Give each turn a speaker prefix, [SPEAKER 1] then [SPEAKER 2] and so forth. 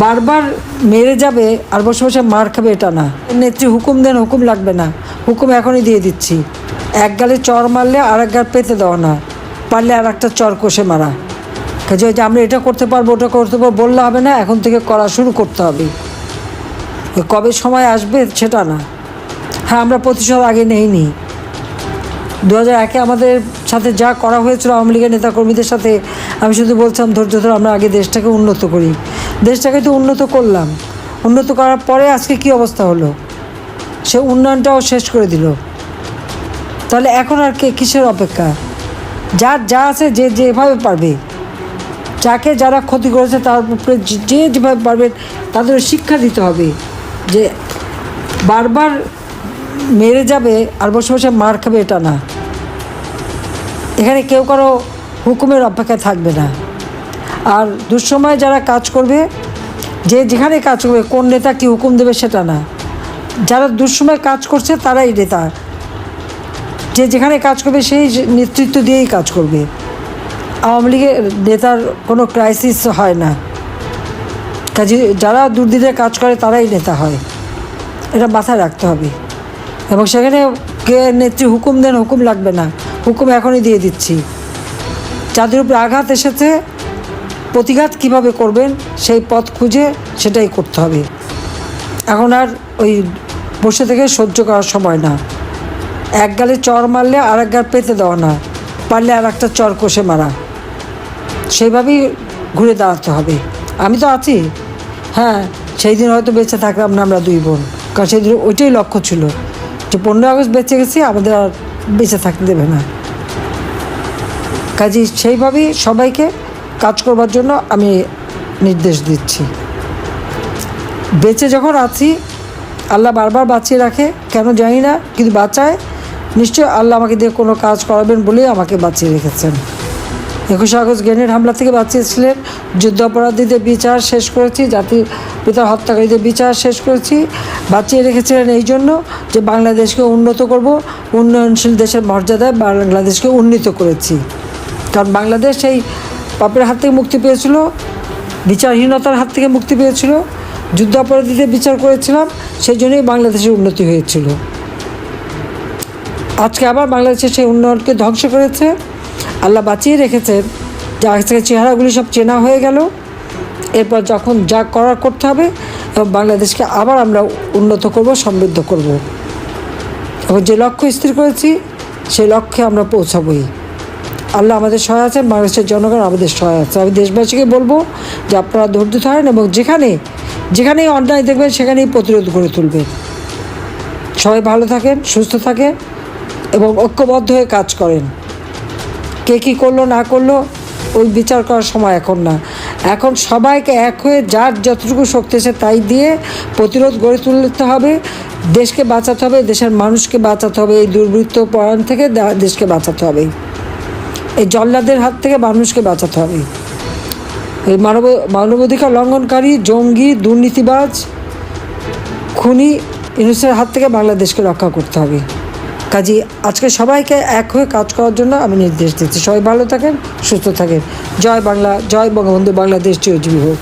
[SPEAKER 1] বারবার মেরে যাবে আর বসে বসে মার খাবে এটা না। নেত্রী হুকুম দেন, হুকুম লাগবে না, হুকুম এখনই দিয়ে দিচ্ছি। এক গালে চর মারলে আর এক গাল পেতে দেওয়া না, পারলে আর একটা চর কষে মারা। কাজে যে আমরা এটা করতে পারবো ওটা করতে পারবো বললে হবে না, এখন থেকে করা শুরু করতে হবে। কবে সময় আসবে সেটা না। হ্যাঁ, আমরা প্রতিশোধ আগে নেইনি। 2001-এ আমাদের সাথে যা করা হয়েছিল আওয়ামী লীগের নেতাকর্মীদের সাথে, আমি শুধু বলছিলাম ধৈর্য ধরে আমরা আগে দেশটাকে উন্নত করি। দেশটাকে তো উন্নত করলাম, উন্নত করার পরে আজকে কী অবস্থা হলো, সে উন্নয়নটাও শেষ করে দিল। তাহলে এখন আর কিসের অপেক্ষা? যার যা আছে যে যেভাবে পারবে, যাকে যারা ক্ষতি করেছে তার উপরে যে যেভাবে পারবেন তাদের শিক্ষা দিতে হবে যে বারবার মেরে যাবে আর বসে বসে মার খাবে এটা না। এখানে কেউ কারো হুকুমের অপেক্ষায় থাকবে না। আর দুঃসময়ে যারা কাজ করবে, যে যেখানে কাজ করবে, কোন নেতা কী হুকুম দেবে সেটা না। যারা দুঃসময়ে কাজ করছে তারাই নেতা, যে যেখানে কাজ করবে সেই নেতৃত্ব দিয়েই কাজ করবে। আওয়ামী লীগের নেতার কোনো ক্রাইসিস হয় না, কাজে যারা দুর্দিনে কাজ করে তারাই নেতা হয়, এটা মাথায় রাখতে হবে। এবং সেখানে কে নেত্রী হুকুম দেন, হুকুম লাগবে না, হুকুম এখনই দিয়ে দিচ্ছি। যাদের উপরে আঘাত এসেছে প্রতিঘাত কীভাবে করবেন সেই পথ খুঁজে সেটাই করতে হবে। এখন আর ওই বসে থেকে সহ্য করার সময় না। এক গালে চর মারলে আর এক গাল পেতে দেওয়া না, পারলে আর একটা চর কষে মারা। সেইভাবেই ঘুরে দাঁড়াতে হবে। আমি তো আছি, হ্যাঁ, সেই দিন হয়তো বেঁচে থাকলাম না আমরা দুই বোন, কারণ সেই দিন ওইটাই লক্ষ্য ছিল যে 15 আগস্ট বেঁচে গেছি, আমাদের আর বেঁচে থাকতে দেবে না। কাজেই সেইভাবেই সবাইকে কাজ করবার জন্য আমি নির্দেশ দিচ্ছি। বেঁচে যখন আছি, আল্লাহ বারবার বাঁচিয়ে রাখে, কেন জানি না, কিন্তু বাঁচায়। নিশ্চয় আল্লাহ আমাকে দিয়ে কোনো কাজ করাবেন বলেই আমাকে বাঁচিয়ে রেখেছেন। 21 আগস্ট গ্রেনেড হামলা থেকে বাঁচিয়েছিলেন, যুদ্ধাপরাধীদের বিচার শেষ করেছি, জাতির পিতার হত্যাকারীদের বিচার শেষ করেছি। বাঁচিয়ে রেখেছিলেন এই জন্য যে বাংলাদেশকে উন্নত করব, উন্নয়নশীল দেশের মর্যাদায় বাংলাদেশকে উন্নীত করেছি। কারণ বাংলাদেশ সেই পাপের হাত থেকে মুক্তি পেয়েছিল, বিচারহীনতার হাত থেকে মুক্তি পেয়েছিল, যুদ্ধাপরাধীদের বিচার করেছিলাম, সেই জন্যই বাংলাদেশের উন্নতি হয়েছিল। আজকে আবার বাংলাদেশের সেই উন্নয়নকে ধ্বংস করেছে। আল্লাহ বাঁচিয়ে রেখেছেন যে আজকে চেহারাগুলি সব চেনা হয়ে গেল। এরপর যখন যা করার করতে হবে, এবং বাংলাদেশকে আবার আমরা উন্নত করব, সমৃদ্ধ করব। এবং যে লক্ষ্য স্থির করেছি সেই লক্ষ্যে আমরা পৌঁছাবই। আল্লাহ আমাদের সহায় আছেন, বাংলাদেশের জনগণ আমাদের সহায় আছে। আমি দেশবাসীকে বলবো যে আপনারা ধৈর্য ধরেন এবং যেখানেই অন্যায় দেখবেন সেখানেই প্রতিরোধ গড়ে তুলবেন। সবাই ভালো থাকেন, সুস্থ থাকেন এবং ঐক্যবদ্ধ হয়ে কাজ করেন। কে কী করলো না করলো ওই বিচার করার সময় এখন না। এখন সবাইকে এক হয়ে যার যতটুকু শক্তি আছে তাই দিয়ে প্রতিরোধ গড়ে তুলতে হবে। দেশকে বাঁচাতে হবে, দেশের মানুষকে বাঁচাতে হবে, এই দুর্বৃত্ত পরায়ণ থেকে দেশকে বাঁচাতে হবে, এই জল্লাদের হাত থেকে মানুষকে বাঁচাতে হবে। এই মানবাধিকার লঙ্ঘনকারী, জঙ্গি, দুর্নীতিবাজ, খুনি ইউনূসের হাত থেকে বাংলাদেশকে রক্ষা করতে হবে। কাজেই আজকে সবাইকে এক হয়ে কাজ করার জন্য আমি নির্দেশ দিচ্ছি। সবাই ভালো থাকেন, সুস্থ থাকেন। জয় বাংলা, জয় বঙ্গবন্ধু, বাংলাদেশ চিরজীবী হোক।